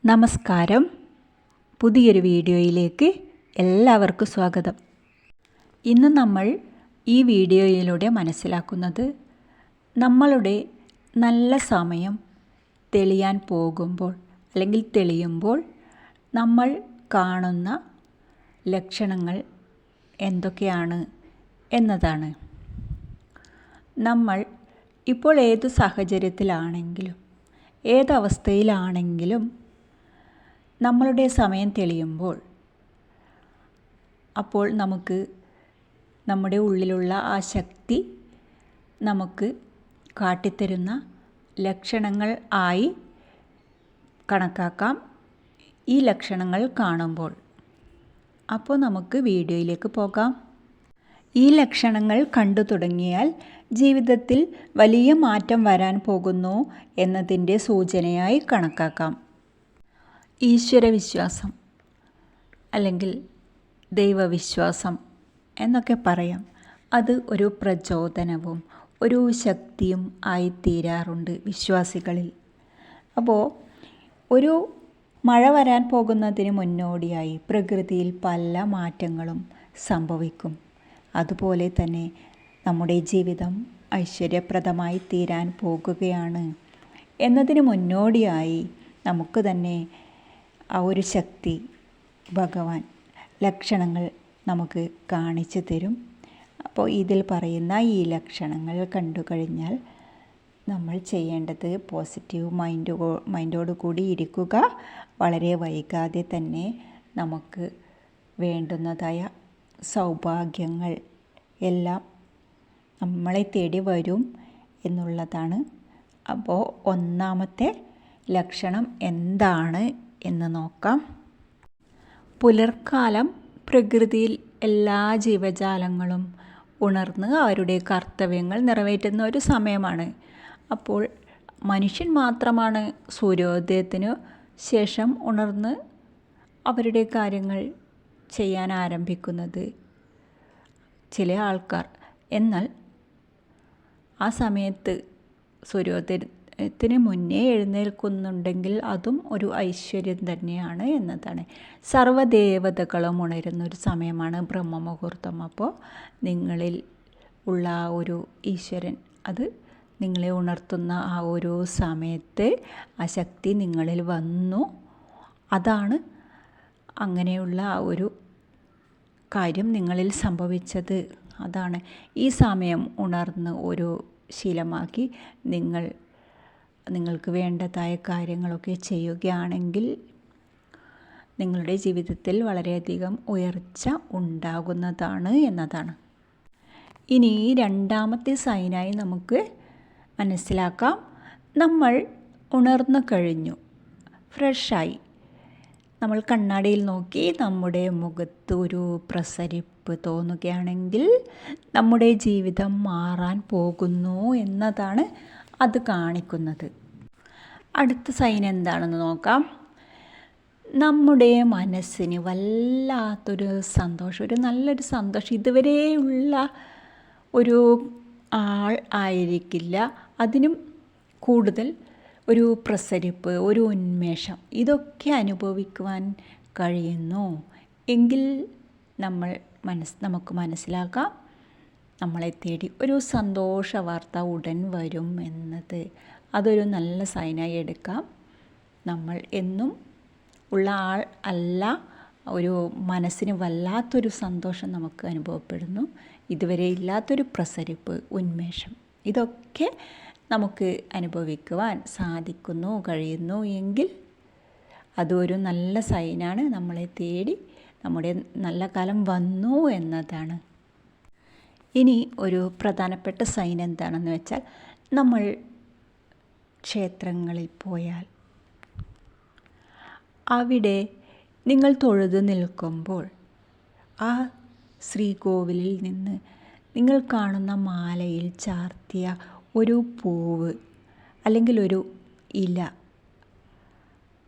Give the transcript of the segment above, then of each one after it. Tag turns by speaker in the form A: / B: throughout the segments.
A: നമസ്കാരം. പുതിയൊരു വീഡിയോയിലേക്ക് എല്ലാവർക്കും സ്വാഗതം. ഇന്ന് നമ്മൾ ഈ വീഡിയോയിലൂടെ മനസ്സിലാക്കുന്നത് നമ്മളുടെ നല്ല സമയം തെളിയാൻ പോകുമ്പോൾ അല്ലെങ്കിൽ തെളിയുമ്പോൾ നമ്മൾ കാണുന്ന ലക്ഷണങ്ങൾ എന്തൊക്കെയാണ് എന്നതാണ്. നമ്മൾ ഇപ്പോൾ ഏതു സാഹചര്യത്തിലാണെങ്കിലും ഏതവസ്ഥയിലാണെങ്കിലും നമ്മളുടെ സമയം തെളിയുമ്പോൾ അപ്പോൾ നമുക്ക് നമ്മുടെ ഉള്ളിലുള്ള ആ ശക്തി നമുക്ക് കാട്ടിത്തരുന്ന ലക്ഷണങ്ങൾ ആയി കണക്കാക്കാം ഈ ലക്ഷണങ്ങൾ കാണുമ്പോൾ. അപ്പോൾ നമുക്ക് വീഡിയോയിലേക്ക് പോകാം. ഈ ലക്ഷണങ്ങൾ കണ്ടു തുടങ്ങിയാൽ ജീവിതത്തിൽ വലിയ മാറ്റം വരാൻ പോകുന്നു എന്നതിൻ്റെ സൂചനയായി കണക്കാക്കാം. ഈശ്വരവിശ്വാസം അല്ലെങ്കിൽ ദൈവവിശ്വാസം എന്നൊക്കെ പറയാം. അത് ഒരു പ്രചോദനവും ഒരു ശക്തിയും ആയിത്തീരാറുണ്ട് വിശ്വാസികളിൽ. അപ്പോൾ ഒരു മഴ വരാൻ പോകുന്നതിന് മുന്നോടിയായി പ്രകൃതിയിൽ പല മാറ്റങ്ങളും സംഭവിക്കും. അതുപോലെ തന്നെ നമ്മുടെ ജീവിതം ഐശ്വര്യപ്രദമായി തീരാൻ പോകുകയാണ് എന്നതിന് മുന്നോടിയായി നമുക്ക് തന്നെ ആ ഒരു ശക്തി ഭഗവാൻ ലക്ഷണങ്ങൾ നമുക്ക് കാണിച്ചു തരും. അപ്പോൾ ഇതിൽ പറയുന്ന ഈ ലക്ഷണങ്ങൾ കണ്ടു കഴിഞ്ഞാൽ നമ്മൾ ചെയ്യേണ്ടത് പോസിറ്റീവ് മൈൻഡോട് കൂടി ഇരിക്കുക. വളരെ വൈകാതെ തന്നെ നമുക്ക് വേണ്ടുന്നതായ സൗഭാഗ്യങ്ങൾ എല്ലാം നമ്മളെ തേടി വരും എന്നുള്ളതാണ്. അപ്പോൾ ഒന്നാമത്തെ ലക്ഷണം എന്താണ് എന്ന് നോക്കാം. പുലർക്കാലം പ്രകൃതിയിൽ എല്ലാ ജീവജാലങ്ങളും ഉണർന്ന് അവരുടെ കർത്തവ്യങ്ങൾ നിറവേറ്റുന്ന ഒരു സമയമാണ്. അപ്പോൾ മനുഷ്യൻ മാത്രമാണ് സൂര്യോദയത്തിനു ശേഷം ഉണർന്ന് അവരുടെ കാര്യങ്ങൾ ചെയ്യാൻ ആരംഭിക്കുന്നത്. ചില ആൾക്കാർ എന്നാൽ ആ സമയത്ത് സൂര്യോദയത്തിന് മുന്നേ എഴുന്നേൽക്കുന്നുണ്ടെങ്കിൽ അതും ഒരു ഐശ്വര്യം തന്നെയാണ് എന്നതാണ്. സർവ്വദേവതകളും ഉണരുന്ന ഒരു സമയമാണ് ബ്രഹ്മമുഹൂർത്തം. അപ്പോൾ നിങ്ങളിൽ ഉള്ള ആ ഒരു ഈശ്വരൻ അത് നിങ്ങളെ ഉണർത്തുന്ന ആ ഒരു സമയത്ത് ആ ശക്തി നിങ്ങളിൽ വന്നു. അതാണ് അങ്ങനെയുള്ള ആ ഒരു കാര്യം നിങ്ങളിൽ സംഭവിച്ചത്. അതാണ് ഈ സമയം ഉണർന്ന് ഒരു ശീലമാക്കി നിങ്ങൾക്ക് വേണ്ടതായ കാര്യങ്ങളൊക്കെ ചെയ്യുകയാണെങ്കിൽ നിങ്ങളുടെ ജീവിതത്തിൽ വളരെയധികം ഉയർച്ച ഉണ്ടാകുന്നതാണ് എന്നതാണ്. ഇനി രണ്ടാമത്തെ സൈനായി നമുക്ക് മനസ്സിലാക്കാം. നമ്മൾ ഉണർന്നു കഴിഞ്ഞു, ഫ്രഷായി. നമ്മൾ കണ്ണാടിയിൽ നോക്കി നമ്മുടെ മുഖത്ത് ഒരു പ്രസരിപ്പ് തോന്നുകയാണെങ്കിൽ നമ്മുടെ ജീവിതം മാറാൻ പോകുന്നു എന്നതാണ് അത് കാണിക്കുന്നത്. അടുത്ത സൈൻ എന്താണെന്ന് നോക്കാം. നമ്മുടെ മനസ്സിന് വല്ലാത്തൊരു സന്തോഷം, ഒരു നല്ലൊരു സന്തോഷം ഇതുവരെയുള്ള ഒരു ആൾ ആയിരിക്കില്ല, അതിനും കൂടുതൽ ഒരു പ്രസരിപ്പ്, ഒരു ഉന്മേഷം ഇതൊക്കെ അനുഭവിക്കുവാൻ കഴിയുന്നു എങ്കിൽ നമുക്ക് മനസ്സിലാക്കാം നമ്മളെ തേടി ഒരു സന്തോഷ വാർത്ത ഉടൻ വരും എന്നത്. അതൊരു നല്ല സൈനായി എടുക്കാം. നമ്മൾ എന്നും ഉള്ള ആൾ അല്ല, ഒരു മനസ്സിന് വല്ലാത്തൊരു സന്തോഷം നമുക്ക് അനുഭവപ്പെടുന്നു, ഇതുവരെ ഇല്ലാത്തൊരു പ്രസരിപ്പ്, ഉന്മേഷം ഇതൊക്കെ നമുക്ക് അനുഭവിക്കുവാൻ കഴിയുന്നു എങ്കിൽ അതൊരു നല്ല സൈനാണ്. നമ്മളെ തേടി നമ്മുടെ നല്ല കാലം വന്നു എന്നതാണ്. ഇനി ഒരു പ്രധാനപ്പെട്ട സൈൻ എന്താണെന്ന് വെച്ചാൽ, നമ്മൾ ക്ഷേത്രങ്ങളിൽ പോയാൽ അവിടെ നിങ്ങൾ തൊഴുതു നിൽക്കുമ്പോൾ ആ ശ്രീകോവിലിൽ നിന്ന് നിങ്ങൾ കാണുന്ന മാലയിൽ ചാർത്തിയ ഒരു പൂവ് അല്ലെങ്കിൽ ഒരു ഇല,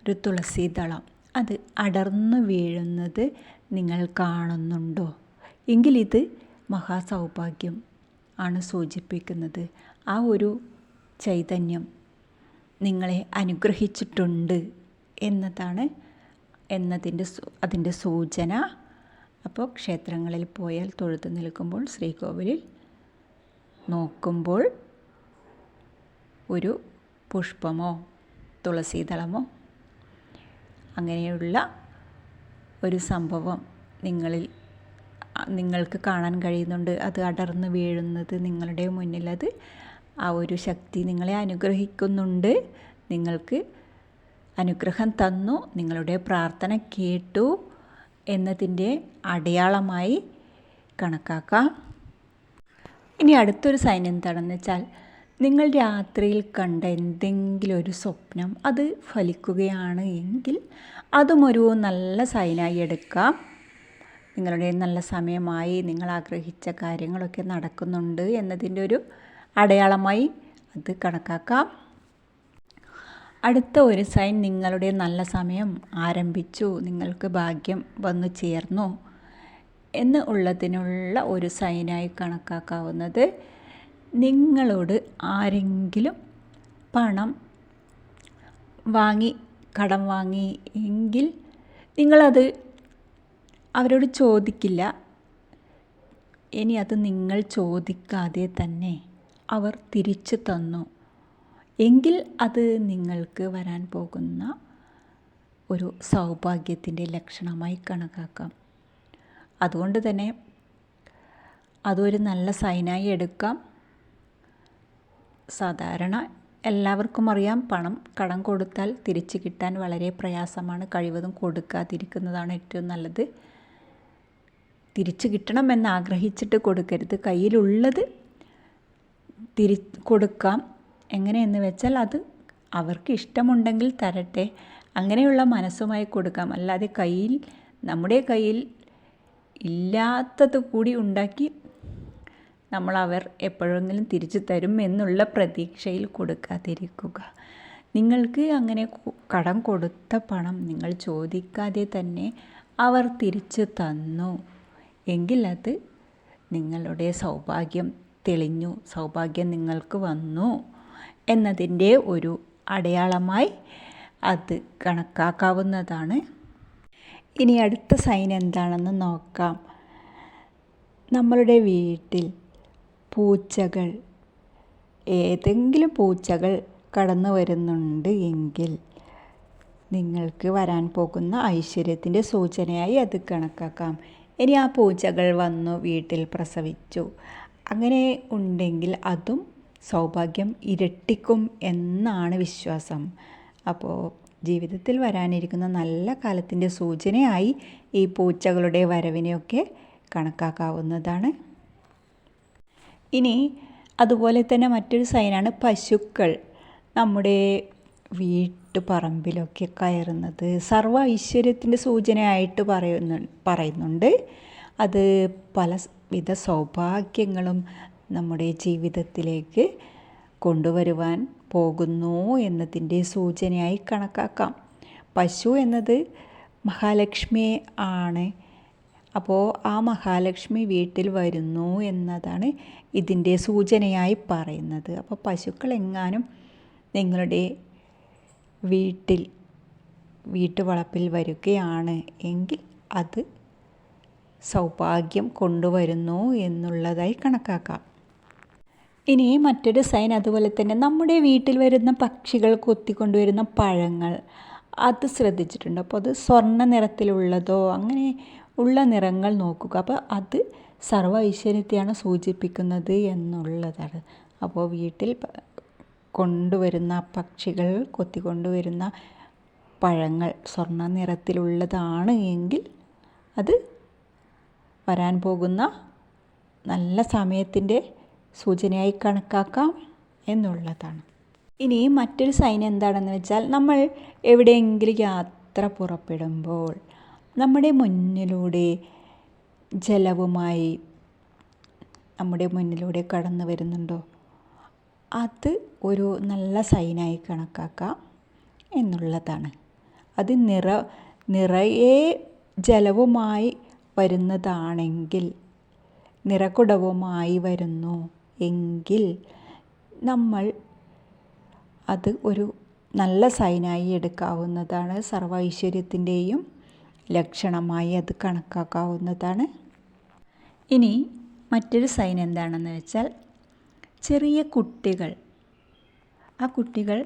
A: ഒരു തുളസീദളം അത് അടർന്നു വീഴുന്നത് നിങ്ങൾ കാണുന്നുണ്ടോ എങ്കിലിത് മഹാസൗഭാഗ്യം ആണ് സൂചിപ്പിക്കുന്നത്. ആ ഒരു ചൈതന്യം നിങ്ങളെ അനുഗ്രഹിച്ചിട്ടുണ്ട് എന്നതാണ് അതിൻ്റെ സൂചന. അപ്പോൾ ക്ഷേത്രങ്ങളിൽ പോയാൽ തൊഴുതു നിൽക്കുമ്പോൾ ശ്രീകോവിലിൽ നോക്കുമ്പോൾ ഒരു പുഷ്പമോ തുളസീദളമോ അങ്ങനെയുള്ള ഒരു സംഭവം നിങ്ങൾക്ക് കാണാൻ കഴിയുന്നുണ്ട്. അത് അടർന്ന് വീഴുന്നത് നിങ്ങളുടെ മുന്നിൽ, അത് ആ ഒരു ശക്തി നിങ്ങളെ അനുഗ്രഹിക്കുന്നുണ്ട്, നിങ്ങൾക്ക് അനുഗ്രഹം തന്നു, നിങ്ങളുടെ പ്രാർത്ഥന കേട്ടു എന്നതിൻ്റെ അടയാളമായി കണക്കാക്കാം. ഇനി അടുത്തൊരു സൈൻ എന്താണെന്ന് വെച്ചാൽ, നിങ്ങൾ രാത്രിയിൽ കണ്ട എന്തെങ്കിലും ഒരു സ്വപ്നം അത് ഫലിക്കുകയാണ് എങ്കിൽ അതും ഒരു നല്ല സൈനായി എടുക്കാം. നിങ്ങളുടെ നല്ല സമയമായി, നിങ്ങൾ ആഗ്രഹിച്ച കാര്യങ്ങളൊക്കെ നടക്കുന്നുണ്ട് എന്നതിൻ്റെ ഒരു അടയാളമായി അത് കണക്കാക്കാം. അടുത്ത ഒരു സൈൻ, നിങ്ങളുടെ നല്ല സമയം ആരംഭിച്ചു, നിങ്ങൾക്ക് ഭാഗ്യം വന്നു ചേർന്നു എന്ന് ഉള്ളതിനുള്ള ഒരു സൈനായി കണക്കാക്കാവുന്നത്, നിങ്ങളോട് ആരെങ്കിലും പണം കടം വാങ്ങി എങ്കിൽ നിങ്ങളത് അവരോട് ചോദിക്കില്ല. ഇനി അത് നിങ്ങൾ ചോദിക്കാതെ തന്നെ അവർ തിരിച്ചു തന്നു എങ്കിൽ അത് നിങ്ങൾക്ക് വരാൻ പോകുന്ന ഒരു സൗഭാഗ്യത്തിൻ്റെ ലക്ഷണമായി കണക്കാക്കാം. അതുകൊണ്ട് തന്നെ അതൊരു നല്ല സൈനായി എടുക്കാം. സാധാരണ എല്ലാവർക്കും അറിയാം, പണം കടം കൊടുത്താൽ തിരിച്ചു കിട്ടാൻ വളരെ പ്രയാസമാണ്. കഴിവതും കൊടുക്കാതിരിക്കുന്നതാണ് ഏറ്റവും നല്ലത്. തിരിച്ചു കിട്ടണമെന്ന് ആഗ്രഹിച്ചിട്ട് കൊടുക്കരുത്. കയ്യിലുള്ളത് കൊടുക്കാം. എങ്ങനെയെന്ന് വെച്ചാൽ അത് അവർക്ക് ഇഷ്ടമുണ്ടെങ്കിൽ തരട്ടെ, അങ്ങനെയുള്ള മനസ്സുമായി കൊടുക്കാം. അല്ലാതെ നമ്മുടെ കയ്യിൽ ഇല്ലാത്തത് കൂടി ഉണ്ടാക്കി അവർ എപ്പോഴെങ്കിലും തിരിച്ചു തരും എന്നുള്ള പ്രതീക്ഷയിൽ കൊടുക്കാതിരിക്കുക. നിങ്ങൾക്ക് അങ്ങനെ കടം കൊടുത്ത പണം നിങ്ങൾ ചോദിക്കാതെ തന്നെ അവർ തിരിച്ചു തന്നു എങ്കിൽ അത് നിങ്ങളുടെ സൗഭാഗ്യം തെളിഞ്ഞു, സൗഭാഗ്യം നിങ്ങൾക്ക് വന്നു എന്നതിൻ്റെ ഒരു അടയാളമായി അത് കണക്കാക്കാവുന്നതാണ്. ഇനി അടുത്ത സൈൻ എന്താണെന്ന് നോക്കാം. നമ്മളുടെ വീട്ടിൽ ഏതെങ്കിലും പൂച്ചകൾ കടന്നു വരുന്നുണ്ട് എങ്കിൽ നിങ്ങൾക്ക് വരാൻ പോകുന്ന ഐശ്വര്യത്തിൻ്റെ സൂചനയായി അത് കണക്കാക്കാം. ഇനി ആ പൂച്ചകൾ വന്നു വീട്ടിൽ പ്രസവിച്ചു, അങ്ങനെ ഉണ്ടെങ്കിൽ അതും സൗഭാഗ്യം ഇരട്ടിക്കും എന്നാണ് വിശ്വാസം. അപ്പോൾ ജീവിതത്തിൽ വരാനിരിക്കുന്ന നല്ല കാലത്തിൻ്റെ സൂചനയായി ഈ പൂച്ചകളുടെ വരവിനെയൊക്കെ കണക്കാക്കാവുന്നതാണ്. ഇനി അതുപോലെ തന്നെ മറ്റൊരു സൈനാണ് പശുക്കൾ നമ്മുടെ വീട്ടുപറമ്പിലൊക്കെ കയറുന്നത്. സർവ്വ ഐശ്വര്യത്തിൻ്റെ സൂചനയായിട്ട് പറയുന്നുണ്ട്. അത് പലവിധ സൗഭാഗ്യങ്ങളും നമ്മുടെ ജീവിതത്തിലേക്ക് കൊണ്ടുവരുവാൻ പോകുന്നു എന്നതിൻ്റെ സൂചനയായി കണക്കാക്കാം. പശു എന്നത് മഹാലക്ഷ്മി ആണ്. അപ്പോൾ ആ മഹാലക്ഷ്മി വീട്ടിൽ വരുന്നു എന്നതാണ് ഇതിൻ്റെ സൂചനയായി പറയുന്നത്. അപ്പോൾ പശുക്കൾ എങ്ങാനും നിങ്ങളുടെ വീട്ടുവളപ്പിൽ വരികയാണ് എങ്കിൽ അത് സൗഭാഗ്യം കൊണ്ടുവരുന്നു എന്നുള്ളതായി കണക്കാക്കാം. ഇനി മറ്റൊരു സൈൻ അതുപോലെ തന്നെ, നമ്മുടെ വീട്ടിൽ വരുന്ന പക്ഷികൾ കൊത്തിക്കൊണ്ടുവരുന്ന പഴങ്ങൾ അത് ശ്രദ്ധിച്ചിട്ടുണ്ട്. അപ്പോൾ അത് സ്വർണ്ണ നിറത്തിലുള്ളതോ അങ്ങനെ ഉള്ള നിറങ്ങൾ നോക്കുക. അപ്പോൾ അത് സർവ്വ ഐശ്വര്യത്തെയാണ് സൂചിപ്പിക്കുന്നത് എന്നുള്ളതാണ്. അപ്പോൾ വീട്ടിൽ കൊണ്ടുവരുന്ന പക്ഷികൾ കൊത്തിക്കൊണ്ടുവരുന്ന പഴങ്ങൾ സ്വർണ്ണ നിറത്തിലുള്ളതാണ് എങ്കിൽ അത് വരാൻ പോകുന്ന നല്ല സമയത്തിൻ്റെ സൂചനയായി കണക്കാക്കാം എന്നുള്ളതാണ്. ഇനി മറ്റൊരു സൈൻ എന്താണെന്ന് വെച്ചാൽ, നമ്മൾ എവിടെയെങ്കിലും യാത്ര പുറപ്പെടുമ്പോൾ നമ്മുടെ മുന്നിലൂടെ ജലവുമായി നമ്മുടെ മുന്നിലൂടെ കടന്നു വരുന്നുണ്ടോ, അത് ഒരു നല്ല സൈനായി കണക്കാക്കാം എന്നുള്ളതാണ്. അത് നിറയെ ജലവുമായി വരുന്നതാണെങ്കിൽ, നിറകുടവുമായി വരുന്നു എങ്കിൽ നമ്മൾ അത് ഒരു നല്ല സൈനായി എടുക്കാവുന്നതാണ്. സർവ്വ ഐശ്വര്യത്തിൻ്റെയും ലക്ഷണമായി അത് കണക്കാക്കാവുന്നതാണ്. ഇനി മറ്റൊരു സൈൻ എന്താണെന്ന് വെച്ചാൽ, ചെറിയ കുട്ടികൾ, ആ കുട്ടികൾ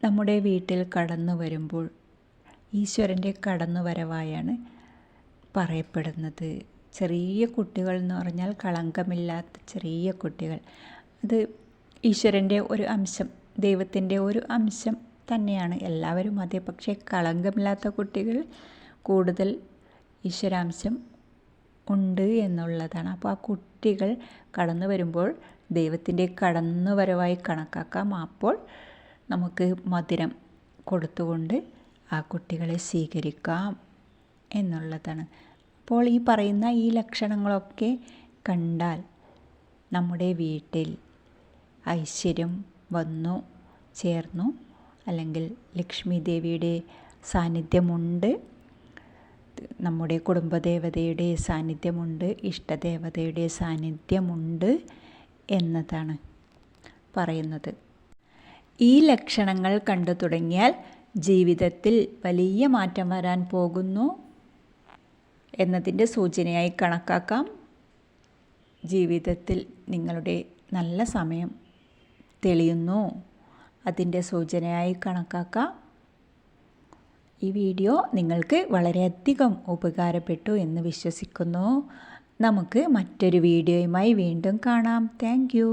A: നമ്മുടെ വീട്ടിൽ കടന്നു വരുമ്പോൾ ഈശ്വരൻ്റെ കടന്നുവരവായാണ് പറയപ്പെടുന്നത്. ചെറിയ കുട്ടികൾ എന്ന് പറഞ്ഞാൽ കളങ്കമില്ലാത്ത ചെറിയ കുട്ടികൾ, അത് ഈശ്വരൻ്റെ ഒരു അംശം, ദൈവത്തിൻ്റെ ഒരു അംശം തന്നെയാണ്. എല്ലാവരും അതെ, പക്ഷേ കളങ്കമില്ലാത്ത കുട്ടികൾ കൂടുതൽ ഈശ്വരാംശം ഉണ്ട് എന്നുള്ളതാണ്. അപ്പോൾ ആ കുട്ടികൾ കടന്നു വരുമ്പോൾ ദൈവത്തിൻ്റെ കടന്നുവരവായി കണക്കാക്കാം. അപ്പോൾ നമുക്ക് മധുരം കൊടുത്തുകൊണ്ട് ആ കുട്ടികളെ സ്വീകരിക്കാം എന്നുള്ളതാണ്. അപ്പോൾ ഈ പറയുന്ന ഈ ലക്ഷണങ്ങളൊക്കെ കണ്ടാൽ നമ്മുടെ വീട്ടിൽ ഐശ്വര്യം വന്നു ചേർന്നു, അല്ലെങ്കിൽ ലക്ഷ്മി ദേവിയുടെ സാന്നിധ്യമുണ്ട്, നമ്മുടെ കുടുംബദേവതയുടെ സാന്നിധ്യമുണ്ട്, ഇഷ്ടദേവതയുടെ സാന്നിധ്യമുണ്ട് എന്നതാണ് പറയുന്നത്. ഈ ലക്ഷണങ്ങൾ കണ്ടു തുടങ്ങിയാൽ ജീവിതത്തിൽ വലിയ മാറ്റം വരാൻ പോകുന്നു എന്നതിൻ്റെ സൂചനയായി കണക്കാക്കാം. ജീവിതത്തിൽ നിങ്ങളുടെ നല്ല സമയം തെളിയുന്നു, അതിൻ്റെ സൂചനയായി കണക്കാക്കാം. ഈ വീഡിയോ നിങ്ങൾക്ക് വളരെയധികം ഉപകാരപ്പെട്ടു എന്ന് വിശ്വസിക്കുന്നു. നമുക്ക് മറ്റൊരു വീഡിയോയുമായി വീണ്ടും കാണാം. Thank you.